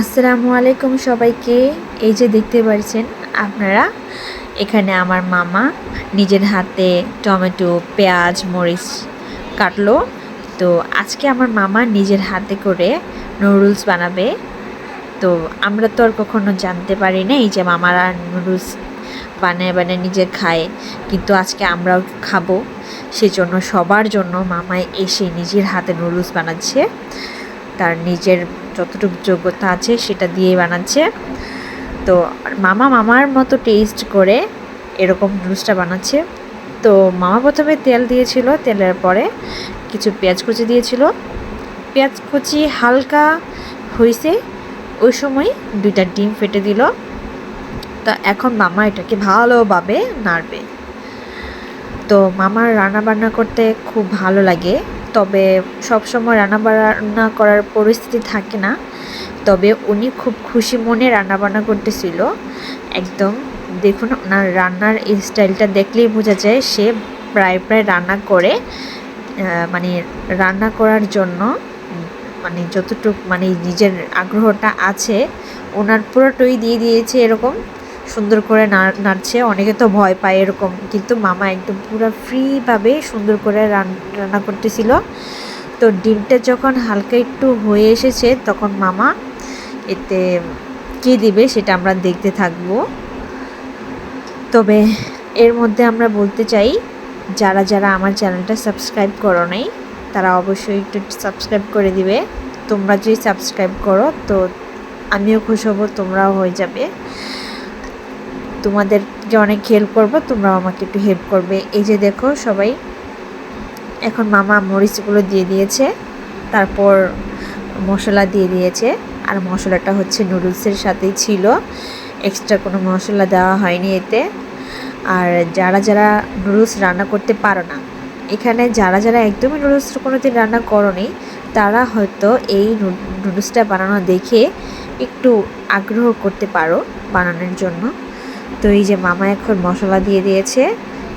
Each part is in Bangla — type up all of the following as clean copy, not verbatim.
আসসালামু আলাইকুম সবাইকে। এই যে দেখতে পাচ্ছেন আপনারা, এখানে আমার মামা নিজের হাতে টমেটো, পেঁয়াজ, মরিচ কাটলো। তো আজকে আমার মামা নিজের হাতে করে নুডলস বানাবে। তো আমরা তো আর কখনো জানতে পারি না এই যে মামারা নুডলস বানায় বানায় নিজে খায়, কিন্তু আজকে আমরাও খাবো। সেজন্য সবার জন্য মামাই এসে নিজের হাতে নুডলস বানাচ্ছে। তার নিজের যতটুকু যোগ্যতা আছে সেটা দিয়ে বানাচ্ছে। তো মামা মামার মতো টেস্ট করে এরকম নুডলসটা বানাচ্ছে। তো মামা প্রথমে তেল দিয়েছিল, তেলের পরে কিছু পেঁয়াজ কুচি দিয়েছিল। পেঁয়াজ কুচি হালকা হয়েছে, ওই সময় 2টা ডিম ফেটে দিল। তো এখন মামা এটাকে ভালোভাবে নাড়বে। তো মামার রান্না বান্না করতে খুব ভালো লাগে, তবে সব সময় রান্না বান্না করার পরিস্থিতি থাকে না। তবে উনি খুব খুশি মনে রান্না বান্না করতেছিল। একদম দেখুন ওনার রান্নার স্টাইলটা দেখলেই বোঝা যায় সে প্রায় রান্না করে, মানে রান্না করার জন্য মানে যতটুকু মানে নিজের আগ্রহটা আছে ওনার পুরোটাই দিয়ে দিয়েছে। এরকম সুন্দর করে নাড়ছে। অনেকে তো ভয় পায় এরকম, কিন্তু মামা একদম পুরো ফ্রিভাবে সুন্দর করে রান্না করতেছিল। তো ডিমটা যখন হালকা একটু হয়ে এসেছে তখন মামা এতে কী দিবে সেটা আমরা দেখতে থাকব। তবে এর মধ্যে আমরা বলতে চাই, যারা যারা আমার চ্যানেলটা সাবস্ক্রাইব করো নাই তারা অবশ্যই একটু সাবস্ক্রাইব করে দিবে। তোমরা যদি সাবস্ক্রাইব করো তো আমিও খুশি হব, তোমরাও হয়ে যাবে। তোমাদেরকে অনেক হেল্প করবো, তোমরাও আমাকে একটু হেল্প করবে। এই যে দেখো সবাই, এখন মামা মরিচগুলো দিয়ে দিয়েছে, তারপর মশলা দিয়ে দিয়েছে। আর মশলাটা হচ্ছে নুডলসের সাথেই ছিল, এক্সট্রা কোনো মশলা দেওয়া হয়নি এতে। আর যারা যারা নুডলস রান্না করতে পারো না, এখানে যারা যারা একদমই নুডলস কোনোদিন রান্না করোনি তারা হয়তো এই নুডলসটা বানানো দেখে একটু আগ্রহ করতে পারো বানানোর জন্য। তো এই যে মামা এখন মশলা দিয়ে দিয়েছে,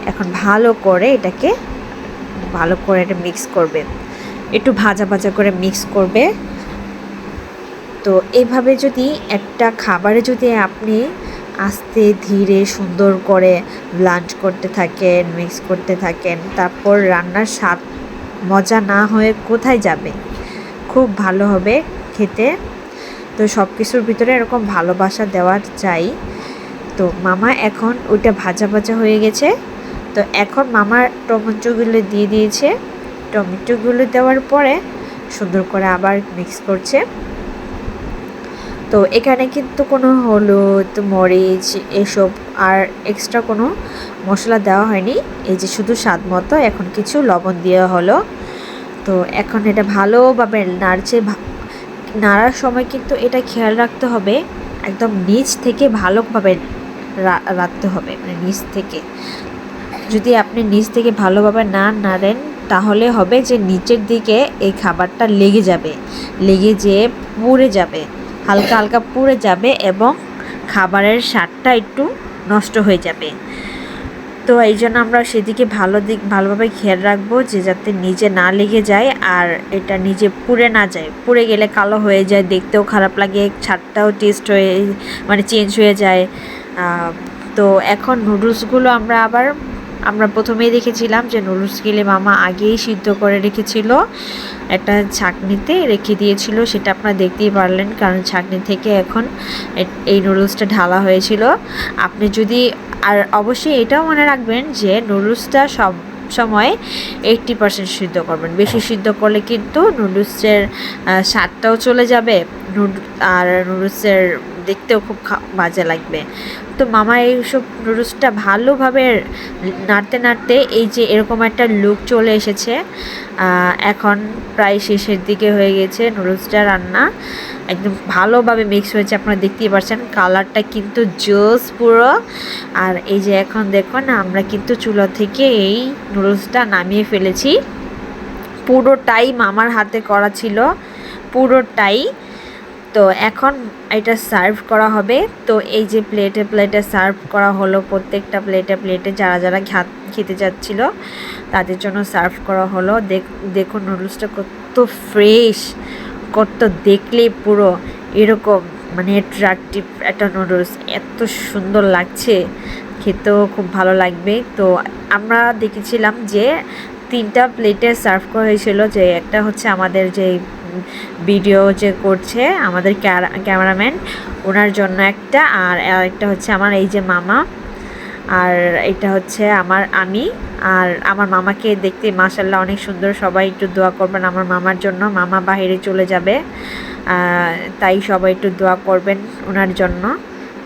এখন ভালো করে এটা মিক্স করবে, একটু ভাজা ভাজা করে মিক্স করবে। তো এইভাবে যদি একটা খাবারে যদি আপনি আস্তে ধীরে সুন্দর করে ব্লান্ড করতে থাকেন, মিক্স করতে থাকেন, তারপর রান্নার স্বাদ মজা না হয়ে কোথায় যাবে? খুব ভালো হবে খেতে। তো সব কিছুর ভিতরে এরকম ভালোবাসা দেওয়ার চাই। তো মামা এখন ওইটা ভাজা ভাজা হয়ে গেছে। তো এখন মামার টমেটোগুলো দিয়ে দিয়েছে। টমেটোগুলো দেওয়ার পরে সুন্দর করে আবার মিক্স করছে। তো এখানে কিন্তু কোনো হলুদ, মরিচ এসব আর এক্সট্রা কোনো মশলা দেওয়া হয়নি। এই যে শুধু স্বাদ মতো এখন কিছু লবণ দেওয়া হলো। তো এখন এটা ভালোভাবে নাড়ছে। নাড়ার সময় কিন্তু এটা খেয়াল রাখতে হবে একদম নিচ থেকে ভালোভাবে রাখতে হবে, মানে নিচ থেকে। যদি আপনি নিচ থেকে ভালোভাবে না নাড়েন তাহলে হবে যে নিচের দিকে এই খাবারটা লেগে যেয়ে পুড়ে যাবে, হালকা হালকা পুড়ে যাবে এবং খাবারের স্বাদটা একটু নষ্ট হয়ে যাবে। তো এই জন্য আমরা সেদিকে ভালোভাবে খেয়াল রাখবো যে যাতে নিচে না লেগে যায় আর এটা নিজে পুড়ে না যায়। পুড়ে গেলে কালো হয়ে যায়, দেখতেও খারাপ লাগে, স্বাদটাও চেঞ্জ হয়ে যায়। তো এখন নুডলসগুলো আমরা প্রথমেই দেখেছিলাম যে নুডলসগুলো মামা আগেই সিদ্ধ করে রেখেছিল, একটা ছাঁকনিতে রেখে দিয়েছিল। সেটা আপনারা দেখতেই পারলেন, কারণ ছাঁকনি থেকে এখন এই নুডলসটা ঢালা হয়েছিল। আপনি যদি আর অবশ্যই এটাও মনে রাখবেন যে নুডলসটা সব সময় 80% সিদ্ধ করবেন। বেশি সিদ্ধ করলে কিন্তু নুডলসের স্বাদটাও চলে যাবে, আর নুডলসের দেখতেও খুব বাজে লাগবে। তো মামা এইসব নুডলসটা ভালোভাবে নাড়তে নাড়তে এই যে এরকম একটা লুক চলে এসেছে। এখন প্রায় শেষের দিকে হয়ে গেছে নুডলসটা রান্না, একদম ভালোভাবে মিক্স হয়েছে। আপনারা দেখতেই পাচ্ছেন কালারটা কিন্তু জোস পুরো। আর এই যে এখন দেখুন আমরা কিন্তু চুলা থেকে এই নুডলসটা নামিয়ে ফেলেছি। পুরোটাই মামার হাতে করা ছিল, পুরোটাই। তো এখন এটা সার্ভ করা হবে। তো এই যে প্লেটে সার্ভ করা হলো, প্রত্যেকটা প্লেটে যারা যারা খেতে যাচ্ছিল তাদের জন্য সার্ভ করা হলো। দেখুন নুডলসটা কত ফ্রেশ, কত দেখলেই পুরো এরকম মানে অ্যাট্রাকটিভ একটা নুডলস এত সুন্দর লাগছে, খেতেও খুব ভালো লাগবে। তো আমরা দেখেছিলাম যে 3টা প্লেটে সার্ভ করা হয়েছিল, যে একটা হচ্ছে আমাদের যে ভিডিও যে করছে আমাদের ক্যামেরাম্যান ওনার জন্য একটা, আর একটা হচ্ছে আমার এই যে মামা, আর এটা হচ্ছে আমি আর আমার মামাকে দেখতে মাশাআল্লাহ অনেক সুন্দর। সবাই একটু দোয়া করবেন আমার মামার জন্য, মামা বাইরে চলে যাবে, তাই সবাই একটু দোয়া করবেন ওনার জন্য।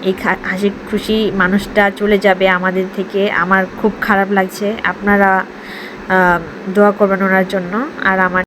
এই হাসি খুশি মানুষটা চলে যাবে আমাদের থেকে, আমার খুব খারাপ লাগছে। আপনারা দোয়া করবেন ওনার জন্য। আর আমার